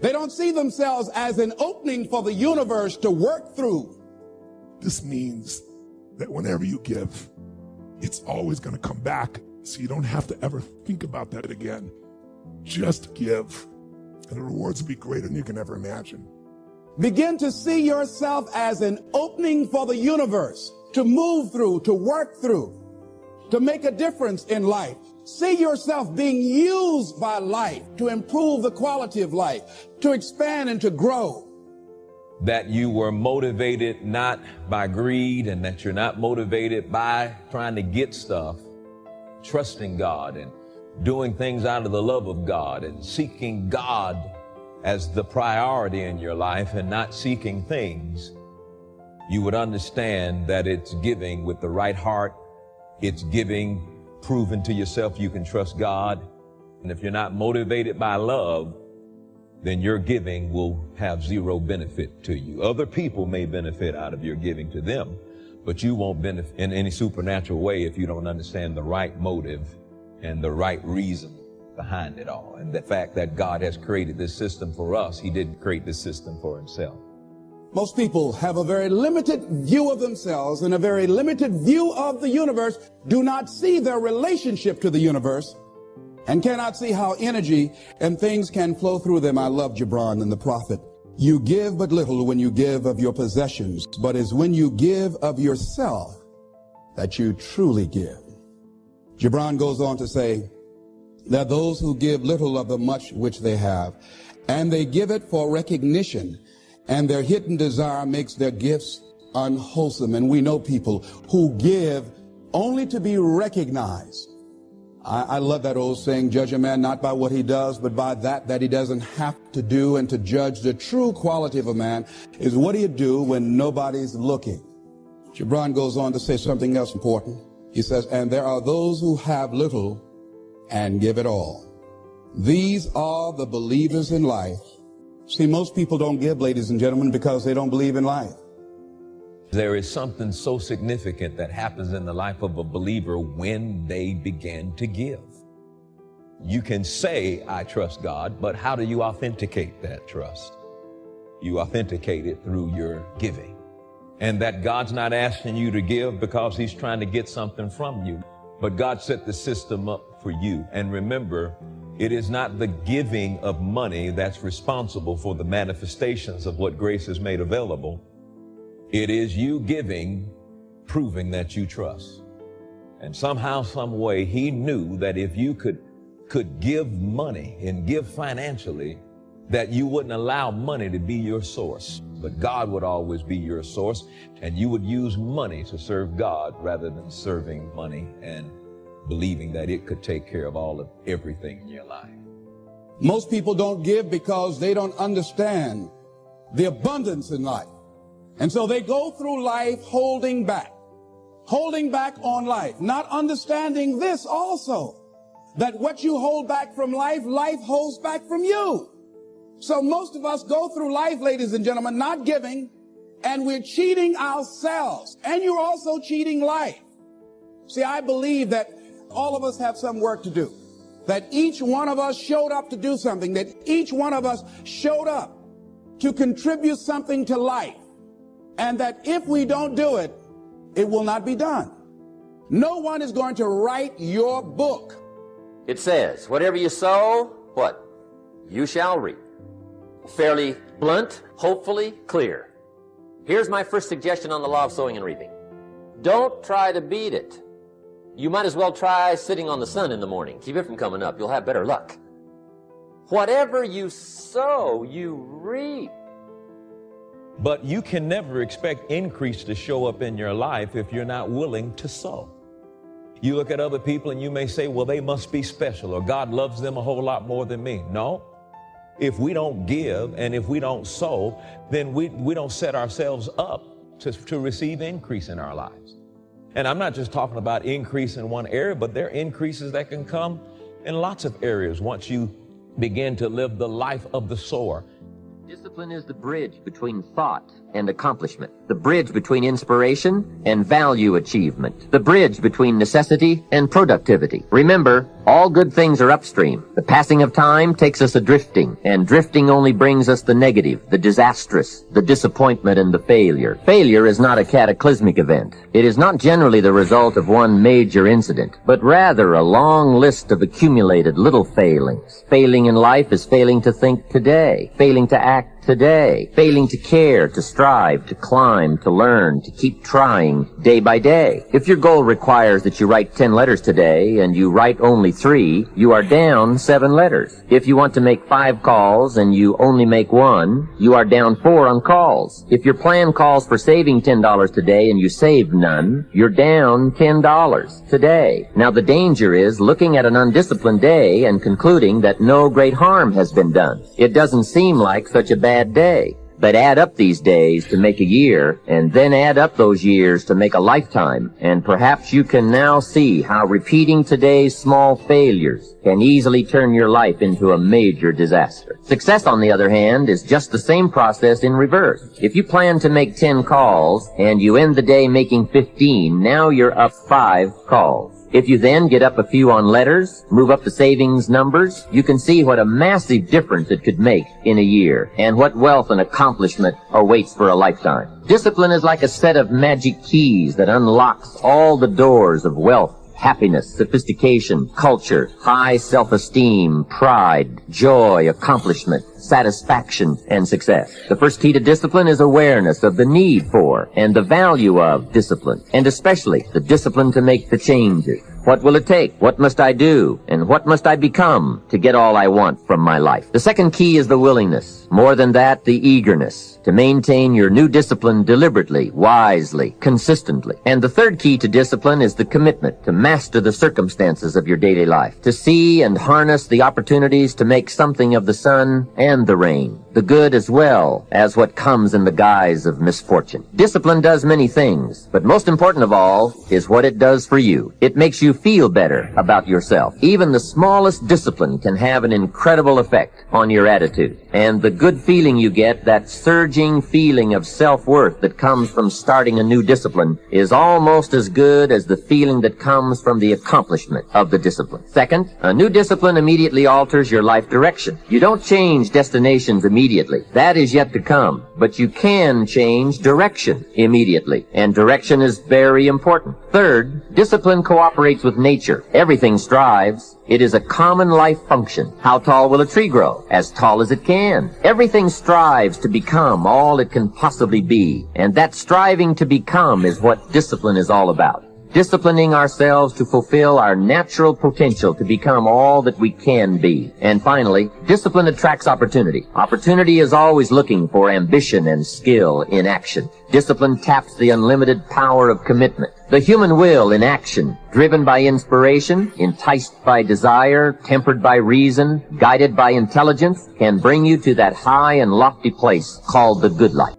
They don't see themselves as an opening for the universe to work through. This means that whenever you give, it's always going to come back, so you don't have to ever think about that again. Just give, and the rewards will be greater than you can ever imagine. Begin to see yourself as an opening for the universe to move through, to work through, to make a difference in life. See yourself being used by life to improve the quality of life, to expand and to grow. That you were motivated not by greed, and that you're not motivated by trying to get stuff, trusting God and doing things out of the love of God and seeking God as the priority in your life and not seeking things. You would understand that it's giving with the right heart. It's giving, proving to yourself you can trust God. And if you're not motivated by love, then your giving will have zero benefit to you. Other people may benefit out of your giving to them, but you won't benefit in any supernatural way if you don't understand the right motive and the right reason behind it all. And the fact that God has created this system for us, he didn't create this system for himself. Most people have a very limited view of themselves and a very limited view of the universe, do not see their relationship to the universe, and cannot see how energy and things can flow through them. I love Gibran and the prophet. You give but little when you give of your possessions, but it's when you give of yourself that you truly give. Gibran goes on to say that those who give little of the much which they have, and they give it for recognition, and their hidden desire makes their gifts unwholesome. And we know people who give only to be recognized. I love that old saying, judge a man not by what he does, but by that he doesn't have to do. And to judge the true quality of a man is what do you do when nobody's looking. Gibran goes on to say something else important. He says, and there are those who have little and give it all. These are the believers in life. See, most people don't give, ladies and gentlemen, because they don't believe in life. There is something so significant that happens in the life of a believer when they begin to give. You can say, I trust God, but how do you authenticate that trust? You authenticate it through your giving. And that God's not asking you to give because he's trying to get something from you, but God set the system up for you. And remember, it is not the giving of money that's responsible for the manifestations of what grace has made available. It is you giving, proving that you trust. And somehow, some way, he knew that if you could give money and give financially, that you wouldn't allow money to be your source, but God would always be your source, and you would use money to serve God rather than serving money and believing that it could take care of all of everything in your life. Most people don't give because they don't understand the abundance in life. And so they go through life holding back on life, not understanding this also, that what you hold back from life, life holds back from you. So most of us go through life, ladies and gentlemen, not giving, and we're cheating ourselves, and you're also cheating life. See, I believe that all of us have some work to do, that each one of us showed up to do something, that each one of us showed up to contribute something to life. And that if we don't do it, it will not be done. No one is going to write your book. It says, whatever you sow, what? You shall reap. Fairly blunt, hopefully clear. Here's my first suggestion on the law of sowing and reaping. Don't try to beat it. You might as well try sitting on the sun in the morning. Keep it from coming up. You'll have better luck. Whatever you sow, you reap. But you can never expect increase to show up in your life if you're not willing to sow. You look at other people and you may say, well, they must be special, or God loves them a whole lot more than me. No. If we don't give and if we don't sow, then we don't set ourselves up to receive increase in our lives. And I'm not just talking about increase in one area, but there are increases that can come in lots of areas once you begin to live the life of the sower. Discipline is the bridge between thought and accomplishment, the bridge between inspiration and value achievement, the bridge between necessity and productivity. Remember, all good things are upstream. The passing of time takes us adrifting, and drifting only brings us the negative, the disastrous, the disappointment, and the failure. Failure is not a cataclysmic event. It is not generally the result of one major incident, but rather a long list of accumulated little failings. Failing in life is failing to think today, failing to act today, failing to care, to strive, to climb, to learn, to keep trying day by day. If your goal requires that you write 10 letters today and you write only 3, you are down 7 letters. If you want to make 5 calls and you only make 1, you are down 4 on calls. If your plan calls for saving $10 today and you save none, you're down $10 today. Now the danger is looking at an undisciplined day and concluding that no great harm has been done. It doesn't seem like such a bad day. But add up these days to make a year, and then add up those years to make a lifetime, and perhaps you can now see how repeating today's small failures can easily turn your life into a major disaster. Success, on the other hand, is just the same process in reverse. If you plan to make 10 calls, and you end the day making 15, now you're up 5 calls. If you then get up a few on letters, move up the savings numbers, you can see what a massive difference it could make in a year, and what wealth and accomplishment awaits for a lifetime. Discipline is like a set of magic keys that unlocks all the doors of wealth, happiness, sophistication, culture, high self-esteem, pride, joy, accomplishment, satisfaction, and success. The first key to discipline is awareness of the need for and the value of discipline, and especially the discipline to make the changes. What will it take? What must I do? And what must I become to get all I want from my life? The second key is the willingness. More than that, the eagerness to maintain your new discipline deliberately, wisely, consistently. And the third key to discipline is the commitment to master the circumstances of your daily life, to see and harness the opportunities to make something of the sun and the rain, the good as well as what comes in the guise of misfortune. Discipline does many things, but most important of all is what it does for you. It makes you feel better about yourself. Even the smallest discipline can have an incredible effect on your attitude. And the good feeling you get, that surging feeling of self-worth that comes from starting a new discipline, is almost as good as the feeling that comes from the accomplishment of the discipline. Second, a new discipline immediately alters your life direction. You don't change destinations immediately. That is yet to come. But you can change direction immediately. And direction is very important. Third, discipline cooperates with nature. Everything strives. It is a common life function. How tall will a tree grow? As tall as it can. Everything strives to become all it can possibly be. And that striving to become is what discipline is all about. Disciplining ourselves to fulfill our natural potential to become all that we can be. And finally, discipline attracts opportunity. Opportunity is always looking for ambition and skill in action. Discipline taps the unlimited power of commitment. The human will in action, driven by inspiration, enticed by desire, tempered by reason, guided by intelligence, can bring you to that high and lofty place called the good life.